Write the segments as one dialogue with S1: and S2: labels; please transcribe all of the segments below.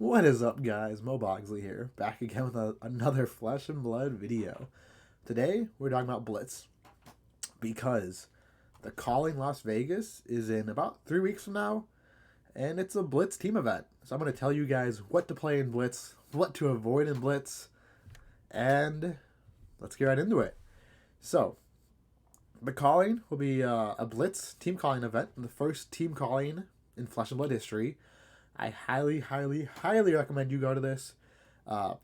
S1: What is up, guys? Mo Bogsley here, back again with another Flesh and Blood video. Today, we're talking about Blitz, because the Calling Las Vegas is in about 3 weeks from now, and it's a Blitz team event. So I'm going to tell you guys what to play in Blitz, what to avoid in Blitz, and let's get right into it. So, the Calling will be a Blitz team calling event, the first team calling in Flesh and Blood history. I highly recommend you go to this.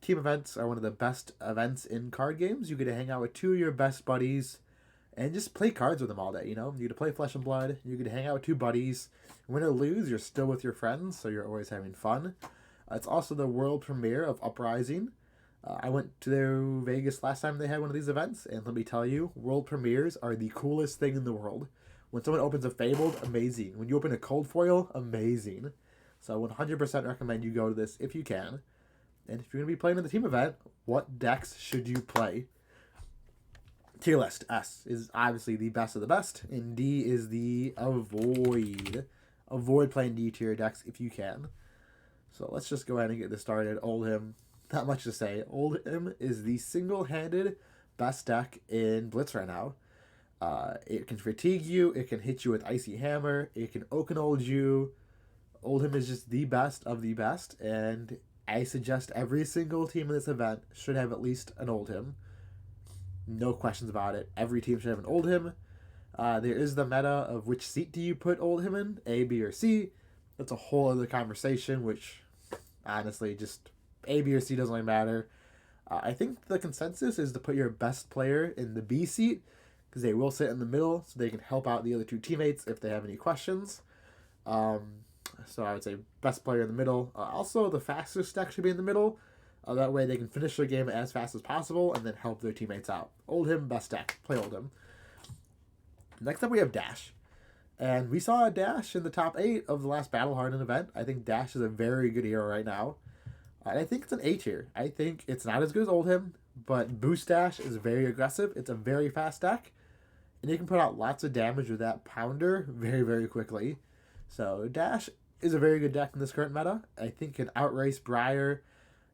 S1: Team events are one of the best events in card games. You get to hang out with two of your best buddies and just play cards with them all day, you know? You get to play Flesh and Blood. You get to hang out with two buddies. Win or lose, you're still with your friends, so you're always having fun. It's also the world premiere of Uprising. I went to Vegas last time they had one of these events, and let me tell you, world premieres are the coolest thing in the world. When someone opens a Fabled, amazing. When you open a Cold Foil, amazing. So 100% recommend you go to this if you can. And if you're going to be playing in the team event, what decks should you play? Tier list. S is obviously the best of the best, and D is the avoid. Avoid playing D tier decks if you can. So let's just go ahead and get this started. Oldhim, not much to say. Oldhim is the single-handed best deck in Blitz right now. It can fatigue you, it can hit you with Icy Hammer, it can Oakenhold you. Oldhim is just the best of the best, and I suggest every single team in this event should have at least an Oldhim. No questions about it. Every team should have an Oldhim. There is the meta of which seat do you put Oldhim in, A, B, or C. That's a whole other conversation, which honestly just A, B, or C doesn't really matter. I think the consensus is to put your best player in the B seat, because they will sit in the middle, so they can help out the other two teammates if they have any questions. So I would say best player in the middle. Also, the fastest deck should be in the middle. That way they can finish their game as fast as possible and then help their teammates out. Oldhim, best deck. Play Oldhim. Next up we have Dash. And we saw Dash in the top 8 of the last Battle Hardened event. I think Dash is a very good hero right now. And I think it's an A tier. I think it's not as good as Oldhim, but Boost Dash is very aggressive. It's a very fast deck. And you can put out lots of damage with that Pounder very quickly. So Dash is a very good deck in this current meta. I think it can outrace Briar.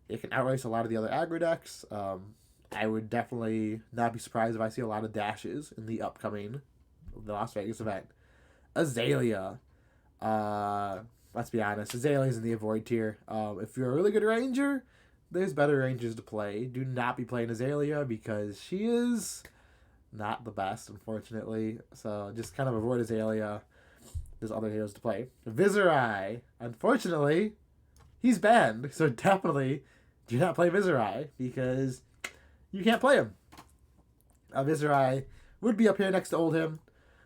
S1: It can outrace a lot of the other aggro decks. I would definitely not be surprised if I see a lot of Dashes in the upcoming Las Vegas event. Azalea. Let's be honest. Azalea is in the avoid tier. If you're a really good ranger, there's better rangers to play. Do not be playing Azalea because she is not the best, unfortunately. So just kind of avoid Azalea. There's other heroes to play. Viserai, unfortunately, he's banned, so definitely do not play Viserai because you can't play him. Viserai would be up here next to Oldhim.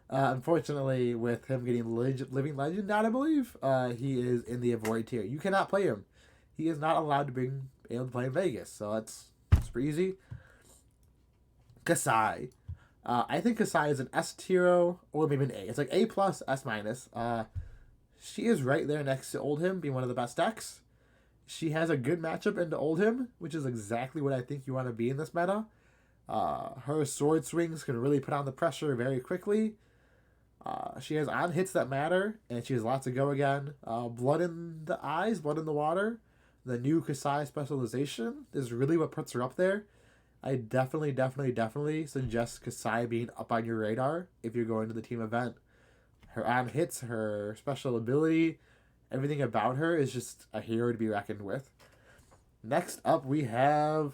S1: Unfortunately, with him getting Living Legend out, I believe, he is in the avoid tier. You cannot play him. He is not allowed to be able to play in Vegas, so that's super easy. Kassai. I think Kassai is an S tier or maybe an A. It's like A plus, S minus. She is right there next to Oldhim, being one of the best decks. She has a good matchup into Oldhim, which is exactly what I think you want to be in this meta. Her sword swings can really put on the pressure very quickly. She has on hits that matter, and she has lots of go again. Blood in the eyes, blood in the water. The new Kassai specialization is really what puts her up there. I definitely suggest Kassai being up on your radar if you're going to the team event. Her on hits, her special ability, everything about her is just a hero to be reckoned with. Next up, we have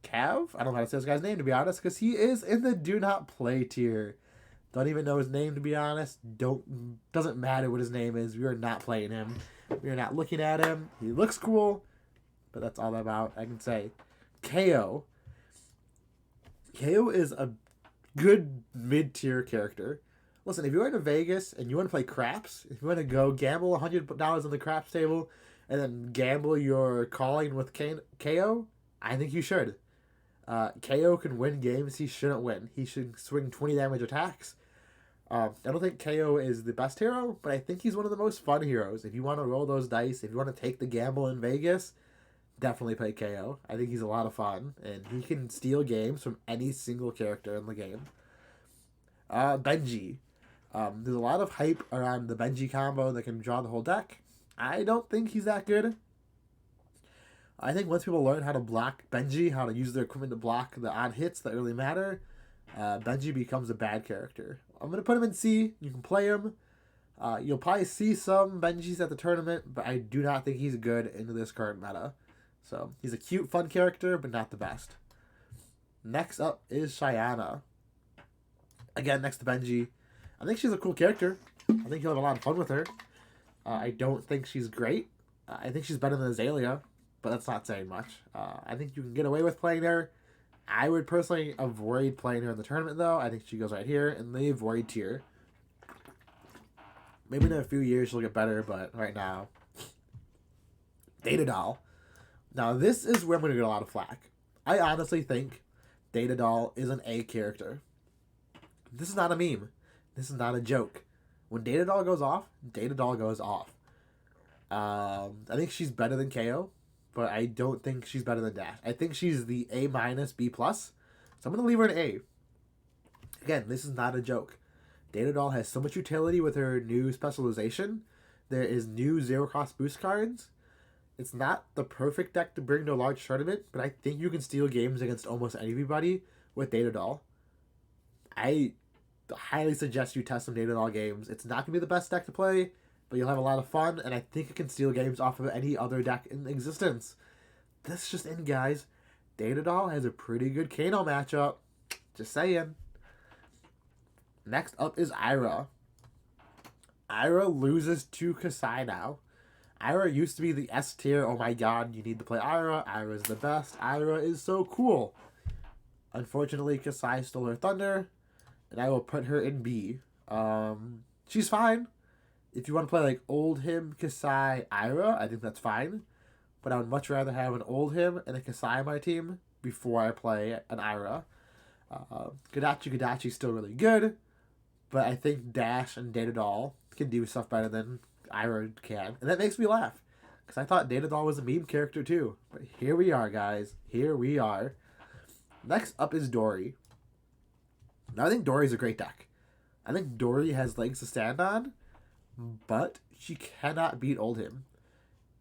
S1: Cav. I don't know how to say this guy's name, to be honest, because he is in the do not play tier. Don't even know his name, to be honest. Doesn't matter what his name is. We are not playing him. We are not looking at him. He looks cool, but that's all about I can say. KO. KO is a good mid-tier character. Listen, if you're going to Vegas and you want to play craps, if you want to go gamble $100 on the craps table and then gamble your calling with KO, I think you should. KO can win games he shouldn't win. He should swing 20 damage attacks. I don't think KO is the best hero, but I think he's one of the most fun heroes. If you want to roll those dice, if you want to take the gamble in Vegas, definitely play KO. I think he's a lot of fun, and he can steal games from any single character in the game. Benji. There's a lot of hype around the Benji combo that can draw the whole deck. I don't think he's that good. I think once people learn how to block Benji, how to use their equipment to block the odd hits that really matter, Benji becomes a bad character. I'm going to put him in C. You can play him. You'll probably see some Benjis at the tournament, but I do not think he's good into this current meta. So he's a cute, fun character, but not the best. Next up is Shyanna. Again, next to Benji. I think she's a cool character. I think you'll have a lot of fun with her. I don't think she's great. I think she's better than Azalea, but that's not saying much. I think you can get away with playing her. I would personally avoid playing her in the tournament, though. I think she goes right here in the avoid tier. Maybe in a few years she'll get better, but right now, Data Doll. Now, this is where I'm going to get a lot of flack. I honestly think Data Doll is an A character. This is not a meme. This is not a joke. When Data Doll goes off, Data Doll goes off. I think she's better than KO, but I don't think she's better than Dash. I think she's the A-, B+. So I'm going to leave her an A. Again, this is not a joke. Data Doll has so much utility with her new specialization. There is new zero-cost boost cards. It's not the perfect deck to bring to a large tournament, but I think you can steal games against almost anybody with Data Doll. I highly suggest you test some Data Doll games. It's not going to be the best deck to play, but you'll have a lot of fun, and I think it can steal games off of any other deck in existence. That's just in, guys. Data Doll has a pretty good Kano matchup. Just saying. Next up is Ira. Ira loses to Kassai now. Ira used to be the S tier. Oh my god, you need to play Ira. Ira's the best. Ira is so cool. Unfortunately, Kassai stole her thunder, and I will put her in B. She's fine. If you want to play like Oldhim, Kassai, Ira, I think that's fine. But I would much rather have an Oldhim and a Kassai on my team before I play an Ira. Gadachi's still really good, but I think Dash and Data Doll can do stuff better than Ira can. And that makes me laugh, because I thought Data Doll was a meme character too. But here we are, guys. Here we are. Next up is Dory. Now, I think Dory's a great deck. I think Dory has legs to stand on, but she cannot beat Oldhim.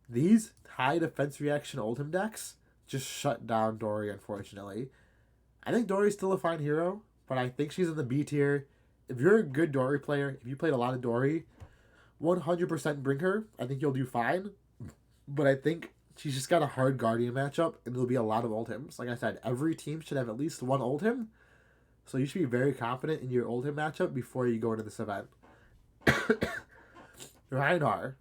S1: These high defense reaction Oldhim decks just shut down Dory, unfortunately. I think Dory's still a fine hero, but I think she's in the B tier. If you're a good Dory player, if you played a lot of Dory, 100% bring her. I think you'll do fine. But I think she's just got a hard Guardian matchup, and there'll be a lot of Oldhims. Like I said, every team should have at least one Oldhim. So you should be very confident in your Oldhim matchup before you go into this event. Reinhardt.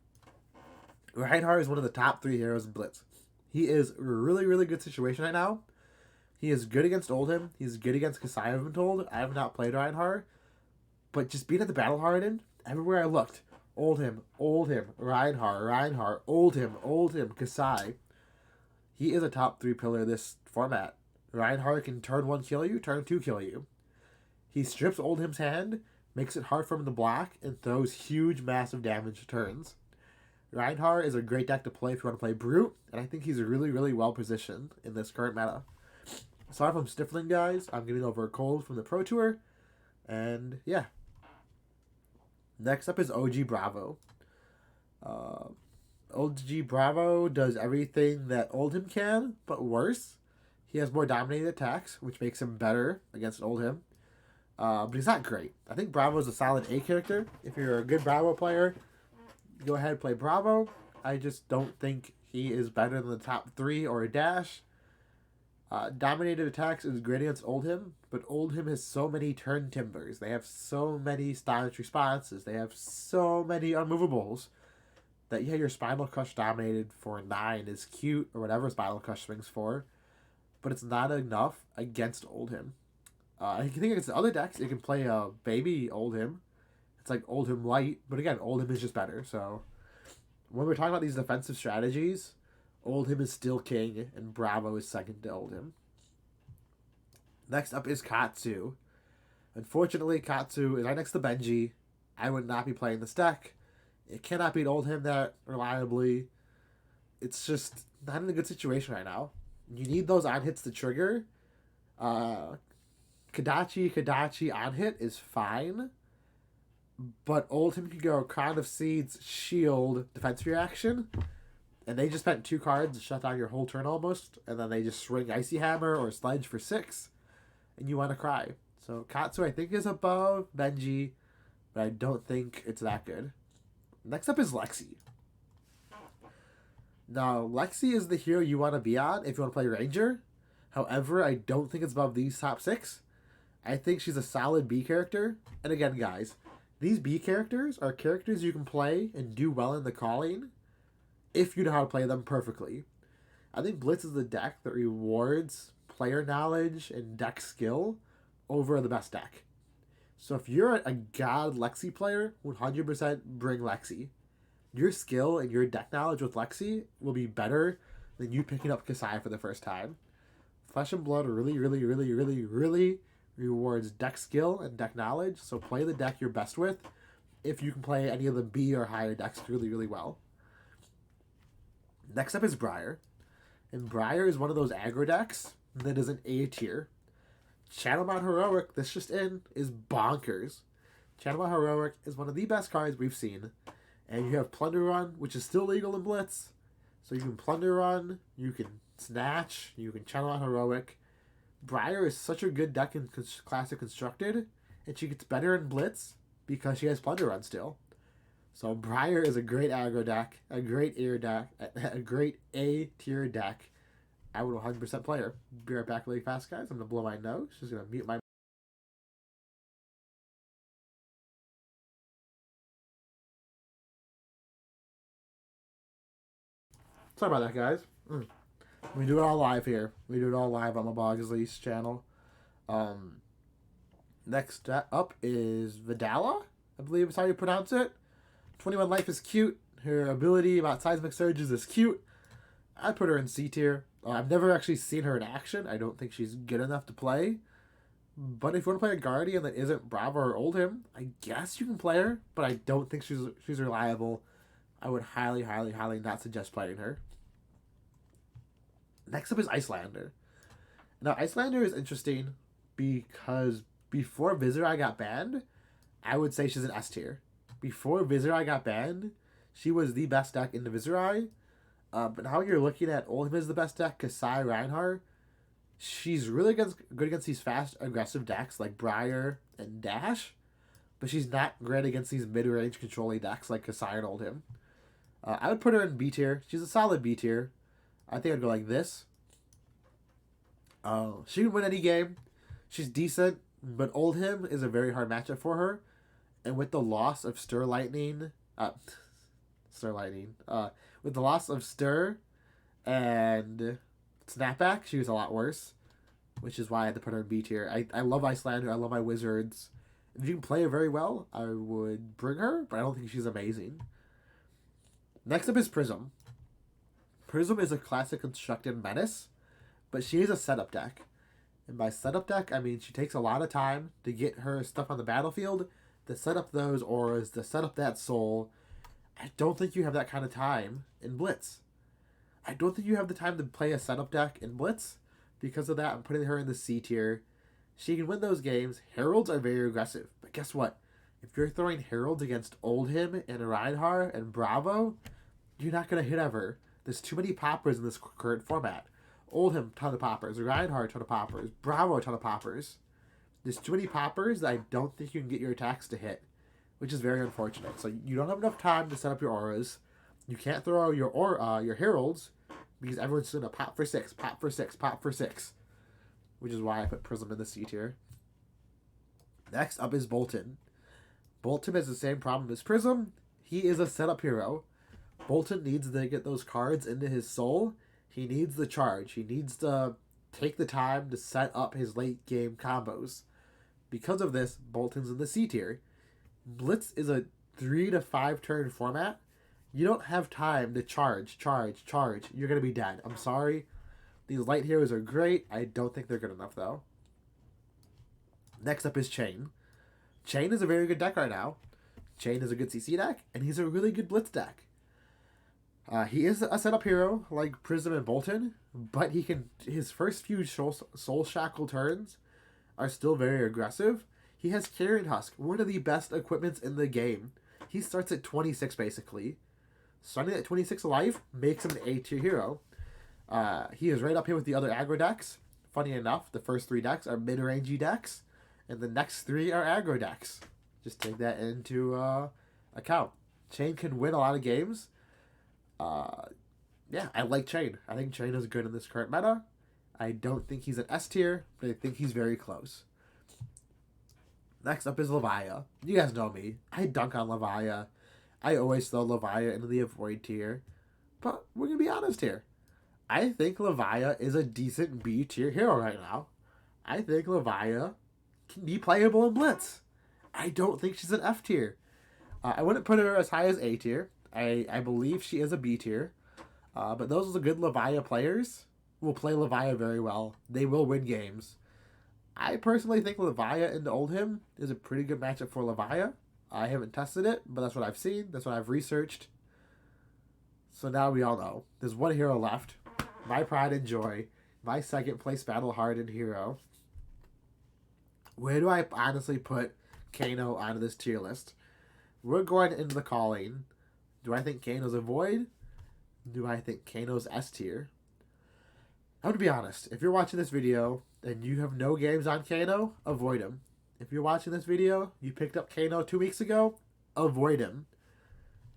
S1: Reinhardt is one of the top 3 heroes in Blitz. He is a really, really good situation right now. He is good against Oldhim. He's good against Kassai, I've been told. I have not played Reinhardt. But just being at the Battle Hardened, everywhere I looked, Oldhim, Reinhardt, Oldhim, Kassai. He is a top 3 pillar of this format. Reinhardt can turn 1 kill you, turn 2 kill you. He strips Oldhim's hand, makes it hard for him to block, and throws huge, massive damage turns. Reinhardt is a great deck to play if you want to play Brute, and I think he's really, really well positioned in this current meta. Sorry if I'm stifling, guys. I'm getting over a cold from the Pro Tour, and yeah. Next up is OG Bravo. OG Bravo does everything that Oldhim can, but worse. He has more dominated attacks, which makes him better against Oldhim. But he's not great. I think Bravo is a solid A character. If you're a good Bravo player, go ahead and play Bravo. I just don't think he is better than the top 3 or a Dash. Dominated attacks is great against Oldhim, but Oldhim has so many turn timbers. They have so many stylish responses. They have so many unmovables that, yeah, your Spinal Crush dominated for 9 is cute, or whatever Spinal Crush swings for, but it's not enough against Oldhim. You can think against the other decks, you can play a baby Oldhim. It's like Oldhim Light, but again, Oldhim is just better. So when we're talking about these defensive strategies, Oldhim is still king, and Bravo is second to Oldhim. Next up is Katsu. Unfortunately, Katsu is right next to Benji. I would not be playing this deck. It cannot beat Oldhim that reliably. It's just not in a good situation right now. You need those on hits to trigger. Kadachi on hit is fine, but Oldhim can go Crown of Seeds, Shield, Defense Reaction, And they just spent 2 cards to shut down your whole turn almost, and then they just swing Icy Hammer or Sledge for 6, and you want to cry. So Katsu, I think, is above Benji, but I don't think it's that good. Next up is Lexie. Now, Lexie is the hero you want to be on if you want to play Ranger. However, I don't think it's above these top 6. I think she's a solid B character. And again, guys, these B characters are characters you can play and do well in the calling if you know how to play them perfectly. I think Blitz is the deck that rewards player knowledge and deck skill over the best deck. So if you're a god Lexie player, 100% bring Lexie. Your skill and your deck knowledge with Lexie will be better than you picking up Kassai for the first time. Flesh and Blood really, really, really, really, really rewards deck skill and deck knowledge, so play the deck you're best with if you can play any of the B or higher decks really, really well. Next up is Briar. And Briar is one of those aggro decks that is an A tier. Channel Mod Heroic, this just in, is bonkers. Channel Mod Heroic is one of the best cards we've seen. And you have Plunder Run, which is still legal in Blitz. So you can Plunder Run, you can Snatch, you can Channel Mod Heroic. Briar is such a good deck in Classic Constructed, and she gets better in Blitz because she has Plunder Run still. So Briar is a great aggro deck, a great a great A tier deck. I would 100% play her. Be right back really fast, guys. I'm going to blow my nose. Just going to mute my... Sorry about that, guys. We do it all live here. We do it all live on the Bogsley's channel. Next up is Vidala, I believe is how you pronounce it. 21 life is cute. Her ability about seismic surges is cute. I'd put her in C tier. I've never actually seen her in action. I don't think she's good enough to play. But if you want to play a Guardian that isn't Bravo or Oldhim, I guess you can play her. But I don't think she's reliable. I would highly, highly, highly not suggest playing her. Next up is Icelander. Now, Icelander is interesting because before Viserai got banned, I would say she's an S tier. Before Viserai got banned, she was the best deck in the Viserai. But now you're looking at Oldhim as the best deck, Kassai, Reinhardt. She's really good against these fast, aggressive decks like Briar and Dash. But she's not great against these mid-range controlling decks like Kassai and Oldhim. I would put her in B tier. She's a solid B tier. I think I'd go like this. She can win any game. She's decent, but Oldhim is a very hard matchup for her. And with the loss of with the loss of Stir and Snapback, she was a lot worse, which is why I had to put her in B tier. I love Icelander. I love my Wizards. If you can play her very well, I would bring her, but I don't think she's amazing. Next up is Prism. Prism is a classic constructed menace, but she is a setup deck. And by setup deck, I mean she takes a lot of time to get her stuff on the battlefield, to set up those auras, to set up that soul. I don't think you have that kind of time in Blitz. I don't think you have the time to play a setup deck in Blitz. Because of that, I'm putting her in the C tier. She can win those games. Heralds are very aggressive. But guess what? If you're throwing Heralds against Oldhim and Reinhardt and Bravo, you're not going to hit ever. There's too many poppers in this current format. Oldhim, ton of poppers. Reinhardt, ton of poppers. Bravo, ton of poppers. There's too many poppers that I don't think you can get your attacks to hit, which is very unfortunate. So you don't have enough time to set up your auras. You can't throw your heralds because everyone's going to pop for 6, pop for 6, pop for 6, which is why I put Prism in the C tier. Next up is Bolton. Bolton has the same problem as Prism. He is a setup hero. Bolton needs to get those cards into his soul. He needs the charge. He needs to take the time to set up his late game combos. Because of this, Bolton's in the C tier. Blitz is a 3 to 5 turn format. You don't have time to charge. You're going to be dead. I'm sorry. These light heroes are great. I don't think they're good enough, though. Next up is Chain. Chain is a very good deck right now. Chain is a good CC deck, and he's a really good Blitz deck. He is a setup hero like Prism and Bolton, but his first few Soul Shackle turns are still very aggressive. He has Carrion Husk, one of the best equipments in the game. He starts at 26 basically. Starting at 26 life makes him an A tier hero. He is right up here with the other aggro decks. Funny enough, the first 3 decks are mid-rangey decks, and the next 3 are aggro decks. Just take that into account. Chain can win a lot of games. Yeah, I like Chain. I think Chain is good in this current meta. I don't think he's an S tier, but I think he's very close. Next up is Levia. You guys know me. I dunk on Levia. I always throw Levia into the avoid tier. But we're going to be honest here. I think Levia is a decent B tier hero right now. I think Levia can be playable in Blitz. I don't think she's an F tier. I wouldn't put her as high as A tier. I believe she is a B tier. But those are the good Levia players will play Levia very well. They will win games. I personally think Levia into Oldhim is a pretty good matchup for Levia. I haven't tested it, but that's what I've seen. That's what I've researched. So now we all know. There's one hero left. My pride and joy. My second place battle-hardened hero. Where do I honestly put Kano onto this tier list? We're going into the calling. Do I think Kano's a void? Do I think Kano's S tier? I'm going to be honest. If you're watching this video and you have no games on Kano, avoid him. If you're watching this video, you picked up Kano 2 weeks ago, avoid him.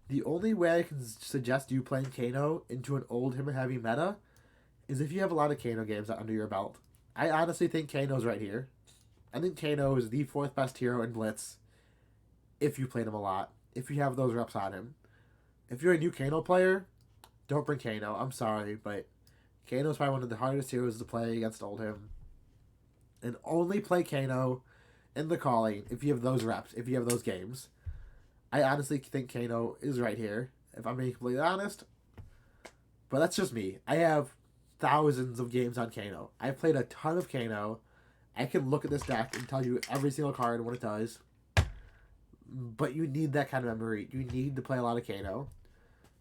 S1: The only way I can suggest you playing Kano into an Oldhim heavy meta is if you have a lot of Kano games under your belt. I honestly think Kano's right here. I think Kano is the 4th best hero in Blitz if you played him a lot, if you have those reps on him. If you're a new Kano player, don't bring Kano. I'm sorry, but Kano's probably one of the hardest heroes to play against Oldhim. And only play Kano in the calling if you have those reps, if you have those games. I honestly think Kano is right here, if I'm being completely honest. But that's just me. I have thousands of games on Kano. I've played a ton of Kano. I can look at this deck and tell you every single card and what it does. But you need that kind of memory. You need to play a lot of Kano.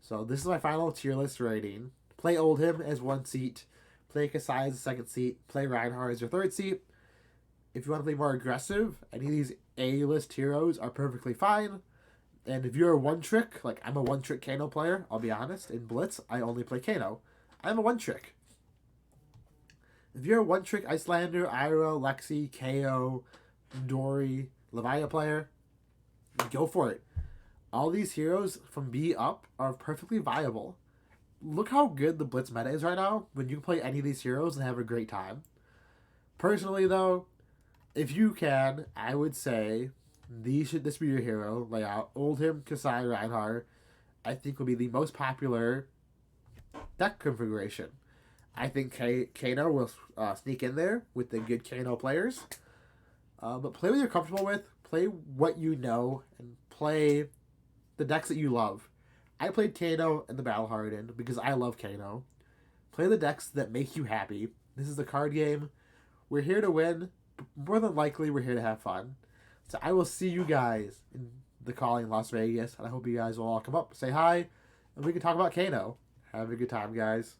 S1: So this is my final tier list rating. Play Oldhim as 1 seat. Play Kassai as a 2nd seat. Play Reinhardt as your 3rd seat. If you want to play more aggressive, any of these A-list heroes are perfectly fine. And if you're a one-trick, like I'm a one-trick Kano player, I'll be honest, in Blitz, I only play Kano. I'm a one-trick. If you're a one-trick Icelander, Ira, Lexie, KO, Dory, Levia player, go for it. All these heroes from B up are perfectly viable. Look how good the Blitz meta is right now when you can play any of these heroes and have a great time. Personally, though, if you can, I would say this be your hero layout. Oldhim, Kassai, Reinhardt, I think will be the most popular deck configuration. I think Kano will sneak in there with the good Kano players. But play what you're comfortable with. Play what you know. And play the decks that you love. I played Kano in the Battle Hardened because I love Kano. Play the decks that make you happy. This is the card game. We're here to win. More than likely, we're here to have fun. So I will see you guys in the calling in Las Vegas. And I hope you guys will all come up, say hi, and we can talk about Kano. Have a good time, guys.